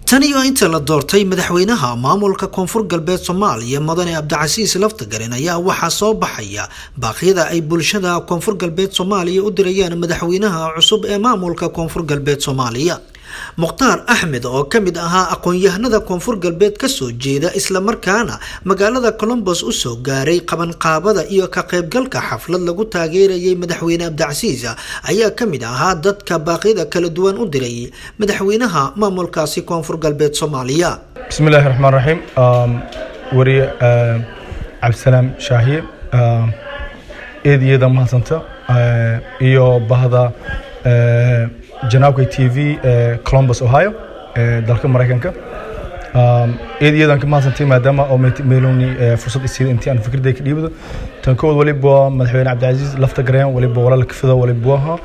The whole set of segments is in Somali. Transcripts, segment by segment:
tani oo inta la doortay madaxweynaha maamulka koonfur galbeed Soomaaliya Mudane Cabdicasiis Laftagareen ayaa waxa soo baxaya baaqyada ay bulshada koonfur galbeed Soomaaliya u dirayaan madaxweynaha cusub ee maamulka koonfur galbeed Soomaaliya Mukhtaar Axmed oo kamid ahaa aqoon-yahanada koonfur galbeed ka soo jeeda isla markaana magaalada Columbus u soo gaaray qabanqaabada iyo ka qaybgalka xaflad lagu taageerayay madaxweyne Cabdicasiis ayaa kamid ahaa dadka baaqyada kala duwan u diray madaxweynaha maamulkaasi koonfur galbeed Soomaaliya bismillaahir rahmaanir rahiim wari Cabdisalaam Shaahiye eediyada mahadsanto iyo bahda جنابك تي في كولومبوس أوهايو دالك مريكانك إيدي كم مثلا تيم دما أو ميلوني فرصة يصير أنتي أنا فكر ذيك اليوم تنكود ولي بوا مدحوين عبد العزيز لفتقرين ولي بوا ولا الكفذة ولي بواها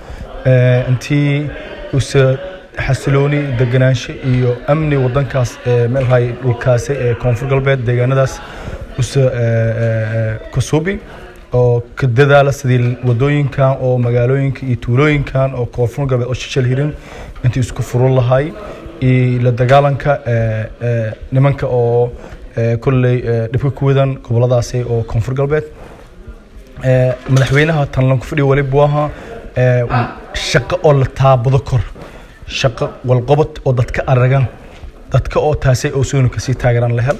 أنتي وس حسلوني دجناش يو أمني وضن كاس مل هاي الكاسة كونفور قلبت دجانا داس وس كسوبي أو كده على سديل ودوين كان أو مجالوين كيتولوين كان أو كونفور قبل أشياء هيرين أنتي يسكفروا الله هاي للدجالن كا نمنك أو كل دبكويدن قبل هذا سي أو كونفور قلبت مدحوينها تنلون كفري ولي بواها شق أول تاب ذكر شق والقبط أو دتك أرجان دتك أو تاسي أو سونو كسي تاجران لهل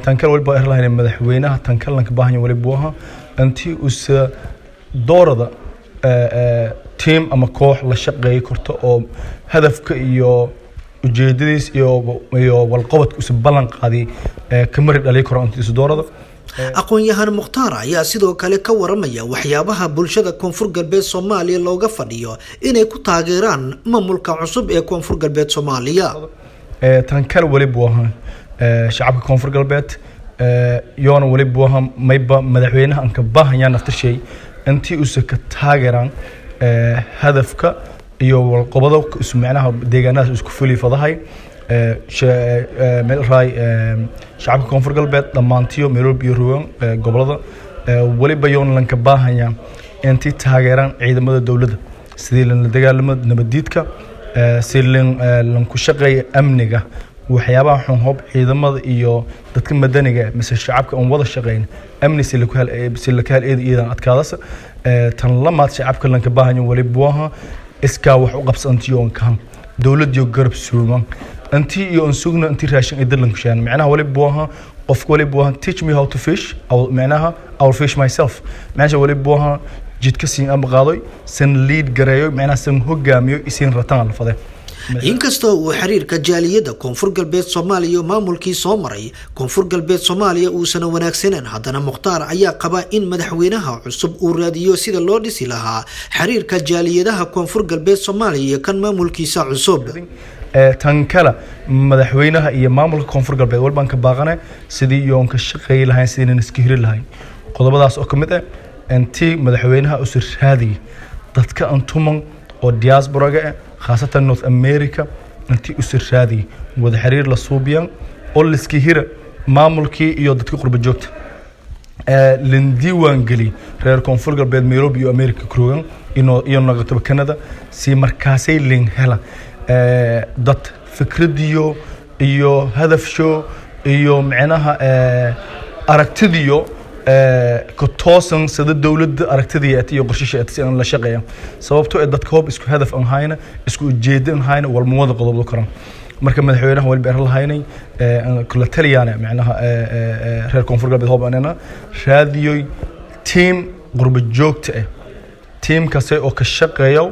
تنكر ولي بوا إرلاهين مدحوينها تنكر لك باهني ولي بواها أنتي وس دور ذا تيم أما كوح لشقة يكرته أو هدفك يو وجديس يو والقوة وس بلن قادي كمرد عليه كرة أنتي دور ذا aqoon-yahan Mukhtaar ayaa sidoo kale ka waramaya waxyaabaha bulshada koonfur galbeed Soomaaliya looga fadhiyo inay ku taageeraan maamulka cusub ee koonfur galbeed Soomaaliya tan kale wali boohan shacabka koonfur galbeed yoona wali boohan mayba madaxweynaha aan ka baahanyaa naftashay intii uu ka taageeraan hadafka iyo walqabado isku macnaha deegaanada isku fuli fadahay meel raay shacabka koonfur galbeed dhamaantiyo meelo biyo ruwan gobolada waliba yoon lanka baahanya intii taageeraan ciidamada dawladda sidii la dagaalamada nabadiidka sidii lan ku shaqeeyo amniga waxyaabaha xun hoob ciidamada iyo dadka madaniga mise shacabka aan wada shaqeyn amni si la ka hel eedan adkaadaas tan lamaad shacabka lanka baahanya waliba iska wax u qabsantiyo kan dawladda iyo garab suuman أنتي ينسوقنا أنتي راشين يدلن كشان معناها ولي بوها قف ولي بوها teach me how to fish أو معناها I'll fish myself معناها ولي بوها جد كسين أم قاضي سن lead جرايو معناها سن هو جاميو يسين رتان الفضاء inkastoo uu xiriirka jaaliyada koonfur galbeed Soomaaliya maamulkii soo maray koonfur galbeed Soomaaliya uu sana wanaagsaneen haddana Mukhtaar ayaa qaba in madaxweynaha cusub uu raadiyo sida loo dhisi lahaa xiriirka jaaliyadaha koonfur galbeed Soomaaliya kan maamulkiisa cusub tan kala madaxweynaha iyo maamulka koonfur galbeed walbaan ka baaqanay sidii yoon ka shaqeey lahayn sidii iska hiri lahayn qodobadaas oo kamid ah intii madaxweynaha u sir raadiyo dadka antuman oo diaspora khaasatan North America intii u sir raadiyo wada xiriir la suubiyan oo la iska hira maamulkii iyo dadka qurba joogta lindiiwaan gali reer koonfur galbeed Nairobi iyo America krugan iyo nagatoba Canada si markaasay lin hela dad fikradiyo iyo hadaf show iyo macnaha aragtidiyo ku toosan sida dawladda aragtidiyo iyo qorshaha si aan la shaqeeyo sababtoo ah dadka hoob isku hadaf aan hayna isku ujeedin hayna wal muwada qodobo karan marka madaxweynaha wali beer lahaynay kula taliyana macnaha reer koonfur galbeed hoob anana raadiyo team qurba joogta ah team kaasay oo ka shaqeeyo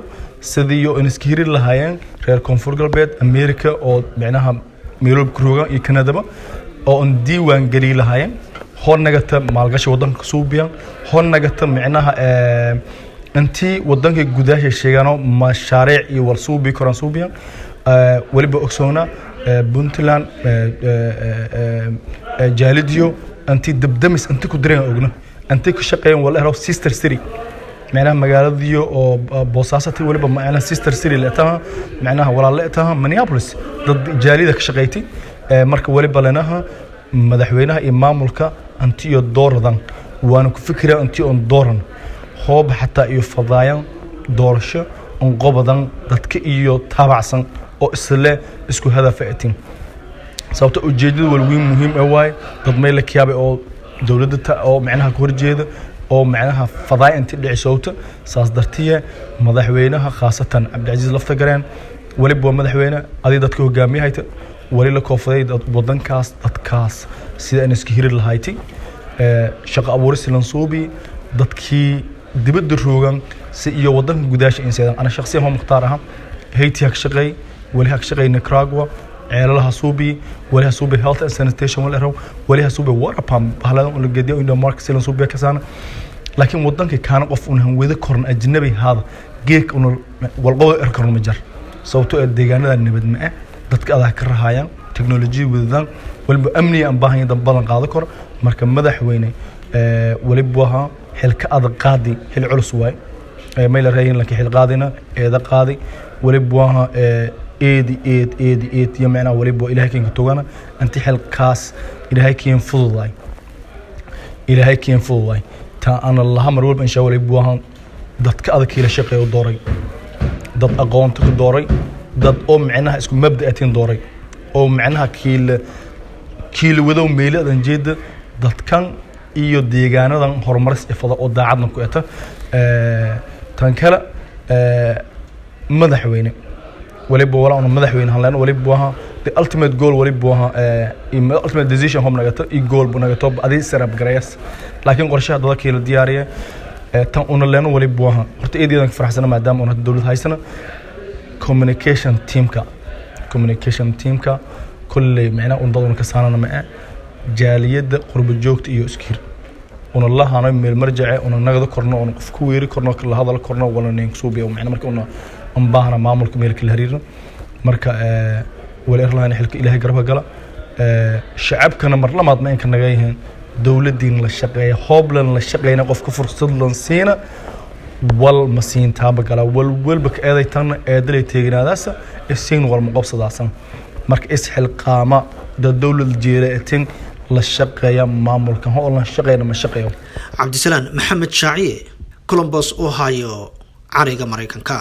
sidii oo iska hiri lahaayeen reer koonfur galbeed America oo macnaha meelo kruga iyo Canada oo aan diiwaan gali lahaayeen hornagata maalgashi wadanka suubiyan hornagata macnaha intii wadanka gudaha sheegano mashaariic iyo wal suubi koran suubiyan waliba ogsoona Puntland jaalidiyo intii dabdamis intii ku direen ogna intii ku shaqeeyeen walaal sister city معناها مجالديو أو بوساسة ولا بمعناها سيستر سيري لقتها معناها ولا لقتها مينيابوليس ضد جاليدك شقيتي مركب ولا بلناها مدحوينها إمام ملكا أنتي الدور ذن وأنا كفكرة أنتي الدورن هو حتى يفضايا دورشة انقبضن ضدك إيو تابعسن أو إسلا إسكو هذا فئتين sababta ujeedada walweyn muhiim ah waay dad meel la kiyaabay oo dawladda oo macnaha ka horjeeda oo macnaha fadaa inta dhicisowta saas dartiye madaxweynaha khaasatan Cabdicasiis Laftagareen waliba madaxweyne adii dadka hogaamiyayta wali la koofaday wadankaas dadkaas sida in iska hirir lahayti shaqo abuuris lansuubi dadkii dibadda roogan si iyo wadanka gudaasha inseedan ana shakhsiyan oo muxtaar ah Haiti hak shaqay wali hak shaqay Nicaragua ceelalaha suubi wali ha suubi health and sanitation wali ha suubi water pump haladan oo la gediyo in Denmark si lan suubi ka saana laakiin wadanka kaan qof un wada korn ajnabi hada geek un walqodo erkarno ma jar sababtoo deegaanada nabad ma ah dadka adag ka rahaayaan technology wadaan waliba amniga aan baahan yahay badan qaado kor marka madaxweyne waliba waxa xilka adag qaadi xil culus waay meel raayeen laakiin xil qaadina eeda qaadi waliba waxa eed yamana waliba ilaahay keen ka togana anti xilkaas ilaahay keen fududay ta ana Allah mar walba insha Allah waliba waxa dadka adag kila shaqeeyo dooray dad aqoonta ku dooray dad oo macnaha isku mabda'atin dooray oo macnaha kiil wado meeladan jeeda dadkan iyo deegaanadan horumaris ifada oo daacadna ku eta tan kala madaxweyne waliba wala madaxweyne halaan waliba waxa the ultimate goal waliba waxa ultimate decision hom nagata i goal bu nagato adii sarab gareeyas laakiin qorshaha dadka la diyaariyo tan una leeno waliba waxa horta eedeedan faraxsana maadaama una dawlad haysana communication teamka kulli macna un daduna ka saanana ma jaaliyada qurbo joogta iyo iskir una lahana meel marjace una nagada korno una qof ku weeri korno kala hadal korno wala neen suubiyo macna marka una baahna maamulka meel kala hariirno marka wala irlaan xilka ilaahay garba gala shacabkana mar lamaad ma in ka nagayeen dawladdiin la shaqeeyo hoblan la shaqeeyna qofka fursad lan siina wal masiin taaba gala walba ka eedaytan eedalay teegnaadaasa isiin wal muqabsadaasan marka isxilqaama dawlad jeereetin la shaqeeya maamulka oo la shaqeeyna ma shaqeeyo Cabdisalaan Maxamed Shaaciye Columbus Ohio cariga Mareykanka